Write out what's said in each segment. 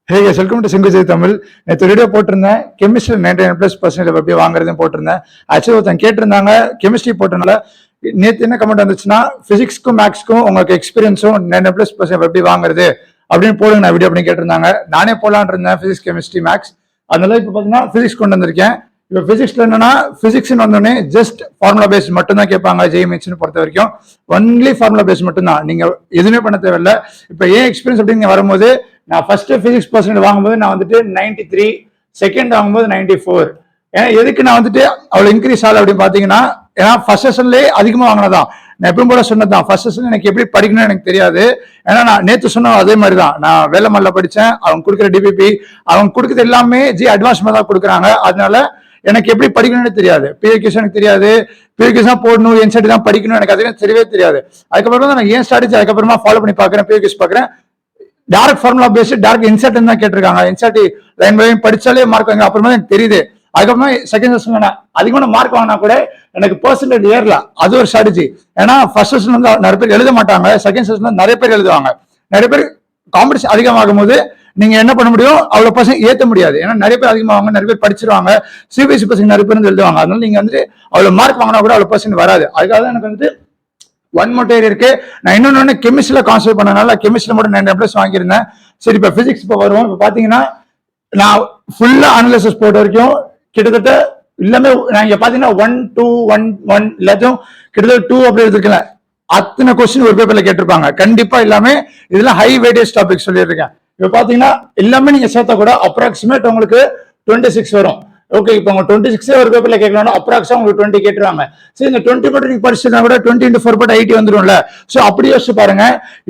Hey guys, welcome to Single Tamil. நேற்று video போட்டிருந்தேன் chemistry 99+% எப்படி வாங்குறதுன்னு போட்டிருந்தேன். ஆக்சுவலி ஒருத்தன் கேட்டிருந்தாங்க கெமிஸ்ட்ரி போட்டனால நேற்று என்ன கமெண்ட் வந்துச்சுன்னா பிசிக்ஸ்க்கும் மேக்ஸ்க்கும் உங்களுக்கு எக்ஸ்பீரியன்ஸும் 99+% எப்படி வாங்குறது அப்படின்னு போடுங்க நான் வீடியோ அப்படின்னு கேட்டிருந்தாங்க. நானே போடலான் இருந்தேன் பிசிக்ஸ் கெமிஸ்ட்ரி மேக்ஸ். அதனால இப்போ பார்த்தீங்கன்னா பிசிக்ஸ் கொண்டு வந்திருக்கேன். இப்போ பிசிக்ஸ்ல என்னன்னா பிசிக்ஸ்னு வந்தோடனே ஜஸ்ட் ஃபார்முலா பேஸ் மட்டும் தான் கேட்பாங்க. ஜெய்மென்ஸ்னு பொறுத்த வரைக்கும் ஒன்லி ஃபார்முலா பேஸ் மட்டும் தான், நீங்க எதுவுமே பண்ண தேவையில்லை. இப்போ ஏன் எக்ஸ்பீரியன்ஸ் அப்படின்னு வரும்போது நான் ஃபர்ஸ்ட் பிசிக்ஸ் பர்சன்ட் வாங்கும்போது நான் வந்துட்டு 93, செகண்ட் வாங்கும்போது 94. ஏன்னா எதுக்கு நான் வந்துட்டு அவ்வளோ இன்க்ரீஸ் ஆகல அப்படின்னு பாத்தீங்கன்னா, ஏன்னா ஃபர்ஸ்ட் செஷன்லேயே அதிகமாக வாங்கினதான். நான் எப்பவும் போல சொன்னதான், ஃபர்ஸ்ட் செஷன் எனக்கு எப்படி படிக்கணும்னு எனக்கு தெரியாது. ஏன்னா நான் நேற்று சொன்ன அதே மாதிரி தான், நான் வேலைமல்ல படித்தேன். அவங்க கொடுக்குற டிபிபி அவங்க கொடுக்குறது எல்லாமே அட்வான்ஸ் தான் கொடுக்குறாங்க. அதனால எனக்கு எப்படி படிக்கணும்னு தெரியாது. பிஎக்யூஸ் எனக்கு தெரியாது, பிஎக்யூஸ் தான் போடணும், என்செட் தான் படிக்கணும், எனக்கு அதுவே தெரியவே தெரியாது. அதுக்கப்புறம் தான் நான் ஏன் ஸ்ட்ராட்டஜி அதுக்கப்புறமா ஃபாலோ பண்ணி பார்க்குறேன், பிஎக்யூஸ் பார்க்குறேன். Direct formula based direct insert தான் கேட்டிருக்காங்க. இன்செர்ட் லைன் பை லைன் படிச்சாலே மார்க் வாங்க. அப்புறமா எனக்கு தெரியுது. அதுக்கப்புறமா செகண்ட் செஷன்ல அதிகமான மார்க் வாங்கினா கூட எனக்கு பெர்சன்டேஜ் ஏறல. அது ஒரு ஸ்ட்ராட்டஜி. ஏன்னா ஃபர்ஸ்ட் செஷன் வந்து நிறைய பேர் எழுத மாட்டாங்க, செகண்ட் செஷன்ல நிறைய பேர் எழுதுவாங்க. நிறைய பேர் காம்படிஷன் அதிகமாகும் போது நீங்க என்ன பண்ண முடியும், அவ்வளவு பர்சன்ட் ஏற்ற முடியாது. ஏன்னா நிறைய பேர் அதிகமாவாங்க, நிறைய பேர் படிச்சிருவாங்க, சிபிஎஸ்சி பசங்க நிறைய பேர் எழுதுவாங்க. அதனால நீங்க வந்து அவ்வளவு மார்க் வாங்கினா கூட அவ்வளவு பர்சன்ட் வராது. அதுக்காக தான் எனக்கு வந்து ஒன் மோட்டர் இருக்கு. நான் இன்னொன்னு கெமிஸ்ட்ரியில கான்சென்ட்ரேட் பண்ணனால கெமிஸ்ட்ரியில மட்டும் 9+ வாங்கியிருந்தேன். சரி, இப்ப பிசிக்ஸ் இப்போ வருவோம். இப்போ பாத்தீங்கன்னா நான் ஃபுல்லா அனாலிசிஸ் போட்ட வரைக்கும் கிட்டத்தட்ட எல்லாமே நான் இங்க பாத்தீங்கன்னா 1, 2, 1, 1 எல்லாத்தையும் கிட்டத்தட்ட 2 அப்படி எடுத்துக்கல. அத்தனை கொஸ்டின் ஒரு பேப்பர்ல கேட்டிருப்பாங்க கண்டிப்பா. எல்லாமே இதெல்லாம் ஹை வெயிட்டேஜ் டாபிக் சொல்லியிருக்கேன். இப்ப பாத்தீங்கன்னா எல்லாமே நீங்க சேர்த்தா கூட அப்ராக்சிமேட் உங்களுக்கு 26 வரும். ஓகே, இப்போ உங்க 26 ஒரு பேப்பர்ல கேட்கலாம், அப்ராக்ஸா உங்களுக்கு 20 கேட்டுருவாங்க. சரி, இந்த 20 மட்டும் நீங்க படிச்சுட்டா கூட 20 × 4 போட்டு 80 வந்துரும்ல. சோ அப்படி யோசிச்சு பாருங்க.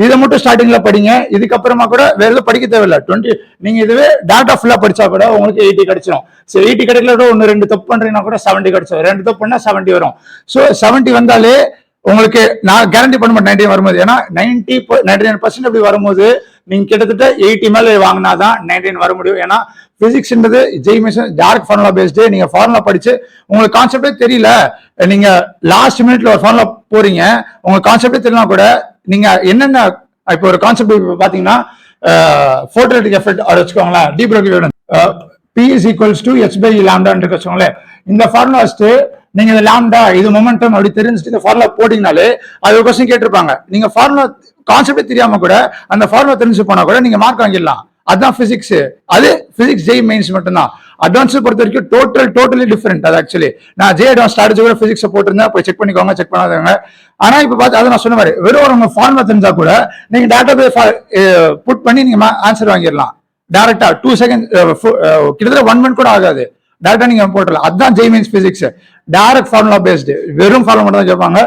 இதை மட்டும் ஸ்டார்டிங்ல படிங்க. இதுக்கப்புறமா கூட வேற எதுவும் படிக்க தேவையில்ல. 20 நீங்க இதுவே டேட்டா ஃபுல்லா படிச்சா கூட உங்களுக்கு 80 கிடைச்சிடும். சரி, 80 கிடைக்கல கூட 1-2 தப்பு பண்றீங்கன்னா கூட 70 கிடைச்சிடும். 2 தப்பு பண்ணா 70 வரும். சோ 70 வந்தாலே உங்களுக்கு நான் கேரண்டி பண்ண மாட்டேன் 90 வரும்போது. ஏன்னா 99% அப்படி வரும்போது நீங்க கிட்டத்தட்ட 80 மேல வாங்கினாதான் 99 வர முடியும். ஏன்னா பிசிக்ஸ்ன்றது ஜெய்மென்ஸ் டைரக்ட் ஃபார்முலா பேஸ்டு. நீங்க ஃபார்முலா படிச்சு உங்களுக்கு கான்செப்டே தெரியல, நீங்க லாஸ்ட் மினிட்ல ஒரு ஃபார்முலா போறீங்க, உங்களுக்கு கான்செப்டே தெரியலாம் கூட நீங்க என்னென்ன இப்போ ஒரு கான்செப்ட் பாத்தீங்கன்னா போட்டோலிட்டிக் எஃபெக்ட் அதை வச்சுக்கோங்களேன். De Broglie P is equals to h/λ வச்சுக்கோங்களேன். இந்த ஃபார்முலா வச்சுட்டு நீங்க இந்த லாம்டா இது மொமெண்டம் அப்படி தெரிஞ்சுட்டு இந்த ஃபார்முலா போட்டீங்கனாலே அது ஒரு கொஸ்டின் கேட்டிருப்பாங்க. நீங்க ஃபார்முலா கான்செப்டே தெரியாம கூட அந்த ஃபார்முலா தெரிஞ்சு போனா கூட நீங்க மார்க் வாங்கிடலாம். அதுதான் பிசிக்ஸ். அது பிசிக்ஸ் ஜெய் மெயின்ஸ் மட்டும்தான். அட்வான்ஸ் பொறுத்த வரைக்கும் டோட்டலி டிஃபரெண்ட். அது ஆக்சுவலி நான் ஜே அட்வான்ஸ் ஸ்ட்ராட்டஜி கூட பிசிக்ஸ் போட்டிருந்தேன், போய் செக் பண்ணிக்கோங்க, செக் பண்ணாதவங்க. ஆனா இப்ப பார்த்து அதை நான் சொன்ன மாதிரி வெறும் உங்க ஃபார்முலா தெரிஞ்சா கூட நீங்க டேட்டா பேஸ் புட் பண்ணி நீங்க ஆன்சர் வாங்கிடலாம் டைரக்டா. 2 செகண்ட் கிட்டத்தட்ட 1 மினிட் கூட ஆகாது. டேரக்டா நீங்க போட்டலாம். அதுதான் ஜெய்மென்ஸ் பிசிக்ஸ். Direct formula based. வெறும் ஃபார்முலா மட்டும் தான் கேட்பாங்க.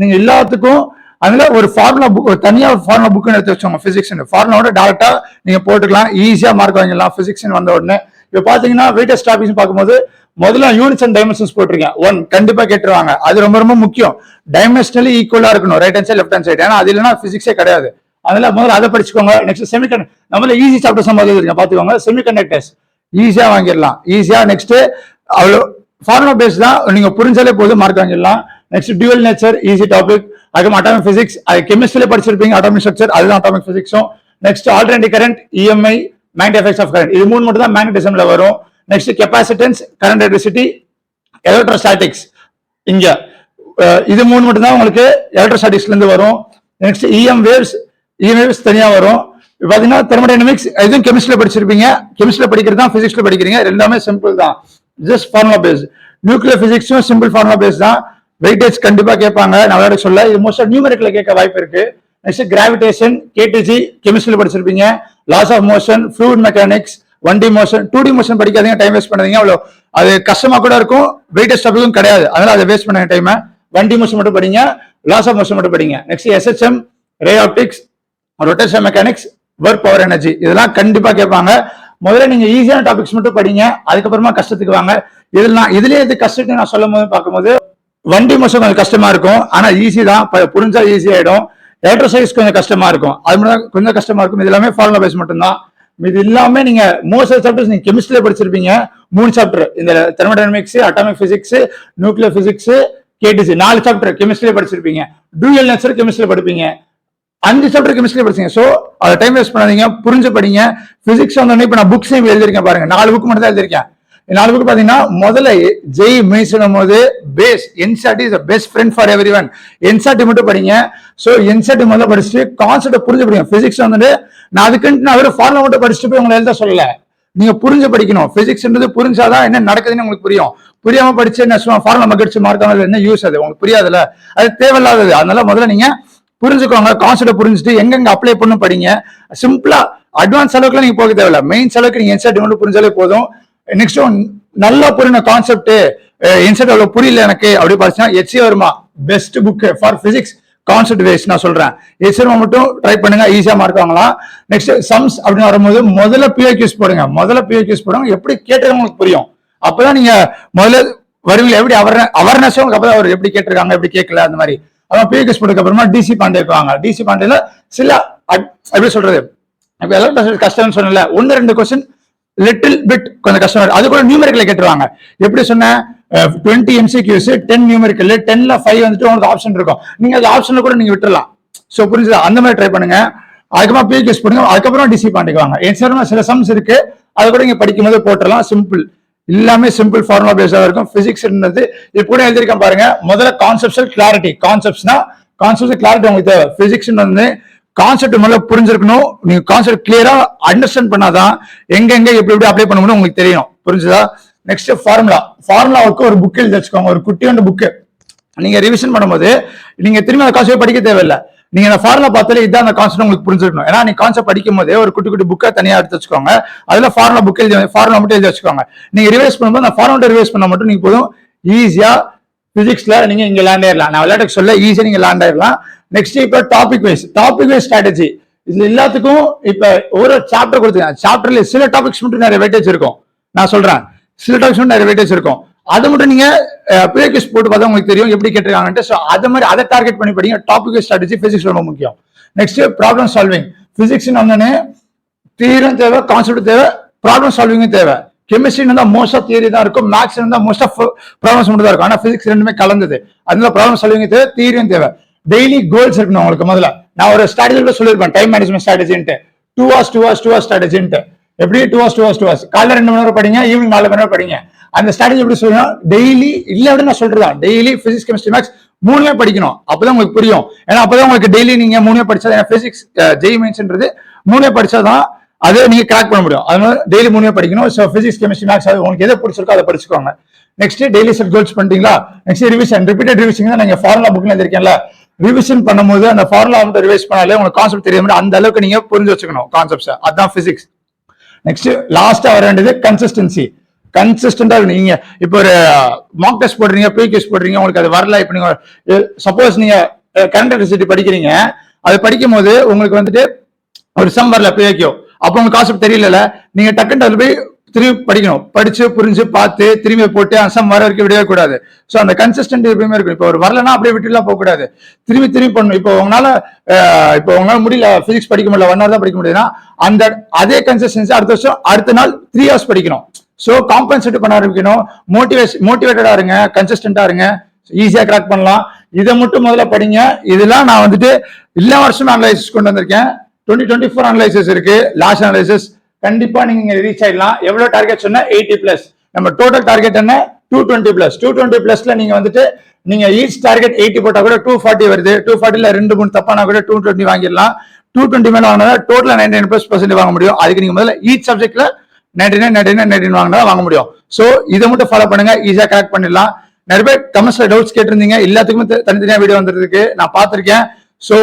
நீங்க எல்லாத்துக்கும் அதுல ஒரு ஃபார்முலா புக், ஒரு தனியா ஃபார்முலா புக் எடுத்து வச்சோங்க. பிசிக்ஸ் ஃபார்முலாவோட டேரக்டா நீங்க போட்டுக்கலாம், ஈஸியா மார்க் வாங்கிடலாம் பிசிக்ஸ் வந்த உடனே. இப்ப பாத்தீங்கன்னா வெயிட்டேஜ் டாபிக்ஸ் பார்க்கும்போது முதல்ல யூனிட்ஸ் அண்ட் டைமென்ஷன்ஸ் போட்டிருக்கேன். 1 கண்டிப்பா கேட்டுருவாங்க. அது ரொம்ப ரொம்ப முக்கியம். டைமென்ஷனலி ஈக்குவலா இருக்கணும், right hand side left hand side. ஏன்னா அது இல்லைன்னா பிசிக்ஸே கிடையாது. அதனால முதல்ல அதை படிச்சுக்கோங்க. நெக்ஸ்ட் நம்மள ஈஸி சாப்டர்ஸ் இருக்கீங்க பாத்துக்கோங்க. செமிகண்டக்டர்ஸ் ஈஸியா வாங்கிடலாம், ஈஸியா. நெக்ஸ்ட் அவ்வளோ ஃபார்முலா பேஸ் தான், நீங்க புரிஞ்சாலே போதும் மார்க் வாங்கிடலாம். Next dual nature easy topic. அதுக்கு அட்டாமிக் பிசிக்ஸ், அது கெமிஸ்ட்ரியில படிச்சிருப்பீங்க. அட்டாமிக் ஸ்ட்ரக்சர் அதுதான் அட்டாமிக் பிசிக்ஸும். Next alternative current, EMI, magnetic effects of current, இது 3 மட்டும் தான் மேக்னெட்டிசம்ல வரும். Next capacitance, current electricity, electrostatics. இங்க இது 3 மட்டும் தான் உங்களுக்கு எலக்ட்ரோஸ்டாட்டிக்ஸ்ல இருந்து வரும். நெக்ஸ்ட் இஎம் வேவ்ஸ் தனியா வரும். பாத்தீங்கன்னா தெர்மோடைனமிக்ஸ், இதுவும் கெமிஸ்ட்ரியில படிச்சிருப்பீங்க. கெமிஸ்ட்ரியில படிக்கிறது தான் பிசிக்ஸ்ல படிக்கிறீங்க. எல்லாமே சிம்பிள் தான், ஜஸ்ட் ஃபார்முலா பேஸ். நியூக்ளியர் பிசிக்ஸும் சிம்பிள் ஃபார்முலா பேஸ் தான். வெயிட்டேஜ் கண்டிப்பா கேட்பாங்க, நான் விளையாட சொல்ல. இது மோஸ்டா நியூமெரிக்கல்ல கேட்க வாய்ப்பு இருக்கு. நெக்ஸ்ட் கிராவிடேஷன், கேடிஜி கெமிஸ்ட்ரியில படிச்சிருப்பீங்க. Laws of motion, fluid mechanics, 1D motion, 2D motion படிக்காதீங்க, டைம் வேஸ்ட் பண்ணாதீங்க. அவ்வளோ அது கஷ்டமா கூட இருக்கும், வெயிட்டேஜ் டாபிக்கும் கிடையாது. அதனால அதை வேஸ்ட் பண்ண டைம். 1D மோஷன் மட்டும் படிங்க, லாஸ் ஆஃப் மோஷன் மட்டும் படிங்க. Next SHM, ray optics, rotation mechanics, work power energy, இதெல்லாம் கண்டிப்பா கேட்பாங்க. முதல்ல நீங்க ஈஸியான டாபிக்ஸ் மட்டும் படிங்க, அதுக்கப்புறமா கஷ்டத்துக்கு வாங்க. இதுலயே இது கஷ்டத்தை நான் சொல்லும் போது பார்க்கும்போது 1D மோஷன் கொஞ்சம் கஷ்டமா இருக்கும், ஆனா ஈஸி தான், புரிஞ்சா ஈஸி ஆயிடும். எலக்ட்ரோசைஸ் கொஞ்சம் கஷ்டமா இருக்கும், அது மட்டும் கொஞ்சம் கஷ்டமா இருக்கும். இது எல்லாமே ஃபார்முலா பேஸ் மட்டும்தான். இது எல்லாமே நீங்க மோஸ்ட் சாப்டர்ஸ் நீங்க கெமிஸ்ட்ரியில படிச்சிருப்பீங்க. 3 சாப்டர், இந்த thermodynamics, atomic physics, nuclear physics, KTC 4 chapter கெமிஸ்ட்ரியில படிச்சிருப்பீங்க. டூயல் நேச்சர் கெமிஸ்ட்ரியில படிப்பீங்க. 5 சாப்டர் கெமிஸ்ட்ரி படிச்சீங்க. சோ அதை டைம் வேஸ்ட் பண்ணாதீங்க, புரிஞ்சு படிங்க. பிசிக்ஸ் வந்து இப்ப நான் புக்ஸையும் எழுதிருக்கேன் பாருங்க, 4 புக் மட்டும் தான் எழுதிருக்கேன். 4 புக் பாத்தீங்கன்னா முதல்ல ஜெய் மெயின் போது பேஸ் NCERT is best friend for everyone. NCERT மட்டும் படிங்க. சோ என்சிஆர்டி முதல்ல படிச்சுட்டு கான்செப்ட் புரிஞ்சு படிங்க. பிசிக்ஸ் வந்து நான் அதுக்குன்ட்டு நான் வெறும் ஃபார்முலா மட்டும் படிச்சுட்டு போய் உங்களை எழுத சொல்லல, நீங்க புரிஞ்சு படிக்கணும். பிசிக்ஸ்ன்றது புரிஞ்சாதான் என்ன நடக்குதுன்னு உங்களுக்கு புரியும். புரியாம படிச்சு என்ன ஃபார்முலா மக்கடிச்சு மார்க் என்ன யூஸ், அது உங்களுக்கு புரியாதுல்ல, அது தேவையில்லாதது. அதனால முதல்ல நீங்க புரிஞ்சுக்கோங்க, கான்செப்ட் புரிஞ்சுட்டு எங்கெங்க அப்ளை பண்ணு படிங்க. சிம்பிளா அட்வான்ஸ் அளவுக்கு நீங்க போக தேவையில்ல, மெயின்ஸ் அளவுக்கு நீங்க என்சிஆர்டி மட்டும் புரிஞ்சாலே போதும். நெக்ஸ்ட் நல்லா புரியுன கான்செப்ட் என்சிஆர்டி அவ்வளவு புரியல எனக்கு அப்படி பார்த்தீங்கன்னா HC Verma best book for physics concept wise நான் சொல்றேன். HC வர்மா மட்டும் ட்ரை பண்ணுங்க, ஈஸியா மார்க் வாங்கலாம். நெக்ஸ்ட் சம்ஸ் அப்படின்னு வரும்போது முதல்ல பிஓக்யூஸ் போடுங்க. முதல்ல பிஓக்யூஸ் போடுங்க, எப்படி கேட்டது உங்களுக்கு புரியும். அப்பதான் நீங்க முதல்ல வருவீங்க, எப்படி அவேர்னஸ் உங்களுக்கு அப்பதான் அவர் எப்படி கேட்டிருக்காங்க எப்படி கேட்கல அந்த மாதிரி. அப்புறம் பிஓக்யூஸ் போட்டதுக்கு அப்புறமா டிசி பாண்டே இருப்பாங்க. டிசி பாண்டேல சில எப்படி சொல்றது, இப்ப எல்லாம் கஷ்டம்னு சொன்னல, 1-2 கொஸ்டின் லிட்டில் பிட் கொஞ்சம் கஷ்டம். அது கூட நியூமெரிக்கல் கேட்டுருவாங்க. எப்படி சொன்னேன், 20 MCQs 10 நியூமெரிக்கல், 10ல 5 வந்துட்டு உங்களுக்கு ஆப்ஷன் இருக்கும். நீங்க அந்த ஆப்ஷன்ல கூட நீங்க விட்டுறலாம். சோ புரிஞ்சுதா, அந்த மாதிரி ட்ரை பண்ணுங்க. அதுக்கப்புறம் பிஓக்யூஸ் போடுங்க, அதுக்கப்புறம் டிசி பாண்டிக்குவாங்க. என்சிஆர் சில சம்ஸ் இருக்கு, அதை கூட நீங்க படிக்கும் போது போட்டுடலாம். சிம்பிள், எல்லாமே சிம்பிள் ஃபார்முலா பேஸா இருக்கும். பிசிக்ஸ் இது கூட எழுதிருக்கேன் பாருங்க. முதல்ல கான்செப்ஷுவல் கிளாரிட்டி, கான்செப்ட்ஸ்னா கான்செப்ட் கிளாரிட்டி உங்களுக்கு தேவை. பிசிக்ஸ் வந்து கான்செப்ட் முதல்ல புரிஞ்சிருக்கணும். நீங்க கான்செப்ட் கிளியரா அண்டர்ஸ்டாண்ட் பண்ணாதான் எங்க எப்படி அப்ளை பண்ண முடியும் உங்களுக்கு தெரியணும். புரிஞ்சுதா. நெக்ஸ்ட் ஃபார்முலாவுக்கு ஒரு புக் எழுதி வச்சுக்கோங்க, ஒரு குட்டியோட புக்கு. நீங்க ரிவிஷன் பண்ணும்போது நீங்க திரும்பி அந்த கான்செப்ட் படிக்க தேவையில்லை. நீங்க அந்த ஃபார்முலா பார்த்தாலே இதான் அந்த கான்செப்ட் உங்களுக்கு புரிஞ்சிருக்கணும். ஏன்னா நீங்க கான்செப்ட் படிக்கும் போதே ஒரு குட்டி புக்கை தனியா எடுத்து வச்சுக்கோங்க. அதுல ஃபார்முலா புக் ஃபார்முலா மட்டும் எழுதி வச்சுக்கோங்க. நீங்க ரிவைஸ் பண்ணும்போது அந்த ஃபார்முலா ரிவைஸ் பண்ண மட்டும் நீங்க போதும், ஈஸியா பிசிக்ஸ்ல நீங்க இங்க லேண்ட் ஆயிடலாம். நான் விளையாட்டுக்கு சொல்ல ஈஸியா நீங்க லேண்ட் ஆயிடலாம். நெக்ஸ்ட் இப்ப டாபிக் வைஸ் ஸ்ட்ராட்டஜி. இது எல்லாத்துக்கும் இப்ப ஒரு சாப்டர் கொடுத்துருக்கேன். சாப்டர்ல சில டாபிக்ஸ் மட்டும் நிறைய வெயிட்டேஜ் இருக்கும். நான் சொல்றேன், சில டாபிக்ஸ் மட்டும் நிறைய வெயிட்டேஜ் இருக்கும். அதை மட்டும் நீங்க பிஓக்யூஸ் போட்டு பார்த்தா உங்களுக்கு தெரியும் எப்படி கேட்டிருக்காங்கன்ட்டு. ஸோ அதை மாதிரி அதை டார்கெட் பண்ணி படிங்க. டாபிக் வைஸ் ஸ்ட்ராட்டஜி பிசிக்ஸ் ரொம்ப முக்கியம். Next problem solving. பிசிக்ஸ் வந்து தியரியும் தேவை, கான்செப்ட் தேவை, ப்ராப்ளம் சால்விங்கும் தேவை. கெமிஸ்ட்ரி இருந்தா மோஸ்ட் ஆஃப் தியரி தான் இருக்கும், மேக்ஸ் இருந்தா மோஸ்ட் ஆஃப் ப்ராப்ளம்ஸ் மட்டும் தான் இருக்கும். ஆனா பிசிக்ஸ் ரெண்டுமே கலந்தது. அதனால ப்ராப்ளம் சால்விங் தேவை, தியரியும் தேவை. டெய்லி கோல்ஸ் இருக்கணும் உங்களுக்கு. முதல்ல நான் ஒரு ஸ்ட்ராட்டஜில சொல்லியிருப்பேன், டைம் மேனேஜ்மெண்ட் ஸ்ட்ராட்டஜின்ட்டு 2 hours ஸ்ட்ராட்டஜின்ட்டு. எப்படி 2 hours காலைல 2 மணி நேரம் படிங்க, ஈவினிங் 4 மணி நேரம் படிங்க. அந்த ஸ்ட்ராட்டஜி எப்படி சொல்லணும், டெய்லி இல்ல அப்படின்னு நான் சொல்றேன், டெய்லி பிசிக்ஸ் கெமிஸ்ட்ரி மேக்ஸ் 3மே படிக்கணும். அப்பதான் உங்களுக்கு புரியும். ஏன்னா அப்பதான் உங்களுக்கு டெய்லி நீங்க 3மே படிச்சா, பிசிக்ஸ் ஜெய் மெயின்ஸ்ன்றது 3மே படிச்சாதான் அதை நீங்க கிராக் பண்ண முடியும். அதனால டெய்லி 3மே படிக்கணும். ஸோ பிசிக்ஸ் கெமிஸ்ட்ரி மேக்ஸ் உங்களுக்கு எதை பிடிச்சிருக்கோ அதை படிச்சுக்கோங்க. நெக்ஸ்ட் டெய்லி செட் கோல்ஸ் பண்ணிட்டீங்களா. நெக்ஸ்ட் ரிவிஷன், ரிப்பீட்டட் ரிவிஷன் தான். நீங்க ஃபார்முலா புக்ல எழுதிருக்கேன்ல, ரிவிஷன் பண்ணும்போது அந்த ஃபார்முலா மட்டும் ரிவைஸ் பண்ணாலே உங்களுக்கு கான்செப்ட் தெரியும். அந்த அளவுக்கு நீங்க புரிஞ்சு வச்சுக்கணும் கான்செப்ட்ஸ். அதுதான் பிசிக்ஸ். நெக்ஸ்ட் லாஸ்டா வர வேண்டியது கன்சிஸ்டன்சி. கன்சிஸ்டன்டா நீங்க இப்போ ஒரு மாக் டெஸ்ட் போடுறீங்க, பிஓக்யூஸ் போடுறீங்க, உங்களுக்கு அது வரல. இப்போ நீங்க சப்போஸ் நீங்க கரண்ட் எலக்ட்ரிசிட்டி படிக்கிறீங்க, அது படிக்கும் போது உங்களுக்கு வந்துட்டு ஒரு சம் வரல பிஓக்யூ, அப்போ உங்களுக்கு கான்செப்ட் தெரியல, நீங்க டக்குன்னு அதுல போய் திரும்பி படிக்கணும். படிச்சு புரிஞ்சு பார்த்து திரும்பி போட்டு அசம் வர வரைக்கும் விடவே கூடாது. ஸோ அந்த கன்சிஸ்டன்ட் எப்பயுமே இருக்கும். இப்போ ஒரு வரலன்னா அப்படியே விட்டுலாம் போக கூடாது, திரும்பி பண்ணணும். இப்போ உங்களால முடியல, பிசிக்ஸ் படிக்க முடியல, 1 hour தான் படிக்க முடியுதுன்னா அந்த அதே கன்சிஸ்டன்சி அடுத்த வருஷம் அடுத்த நாள் 3 hours படிக்கணும். ஸோ காம்பன்சேட் பண்ண ஆரம்பிக்கணும். மோட்டிவேட்டடா இருங்க, கன்சிஸ்டன்டா இருங்க, ஈஸியா கிராக் பண்ணலாம். இதை மட்டும் முதல்ல படிங்க. இதெல்லாம் நான் வந்துட்டு எல்லா வருஷமும் அனலைசிஸ் கொண்டு வந்திருக்கேன். 2024 அனலைசிஸ் இருக்கு, லாஸ்ட் அனலைசிஸ். கண்டிப்பா நீங்க ரீச் ஆயிடலாம். எவ்வளவு டார்கெட் சொன்னா 80+. நம்ம டோட்டல் டார்கெட் என்ன 220+. 220+ல நீங்க வந்துட்டு நீங்க ஈச் டார்கெட் 80 போட்டா கூட 240 வருது. 240ல 2-3 தப்பானா கூட 220 வாங்கிடலாம். 220 மேல வாங்கினா டோட்டலா 99+% வாங்க முடியும். அதுக்கு நீங்க முதல்ல ஈச் சப்ஜெக்ட்ல 99 வாங்கினா வாங்க முடியும். சோ இதை மட்டும் ஃபாலோ பண்ணுங்க, ஈஸியா கிராக் பண்ணிடலாம். நிறைய பேர் கமெண்ட்ஸ்ல டவுட்ஸ் கேட்டிருந்தீங்க, எல்லாத்துக்குமே தனித்தனியா வீடியோ வந்துருக்கு, நான் பார்த்திருக்கேன். சோ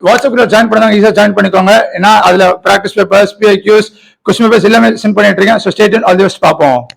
வாட்ஸ்அப் குரூப் ஜாயின் பண்ணாங்க, ஈஸியா ஜாயின் பண்ணிக்கோங்க. ஏன்னா அதுல பிராக்டிஸ் பேப்பர்ஸ், பிஐக்யூஸ், கொஸ்டின் பேப்பர்ஸ் எல்லாமே சென்ட் பண்ணிட்டு இருக்கேன். So stay tune, all the best, பார்ப்போம்.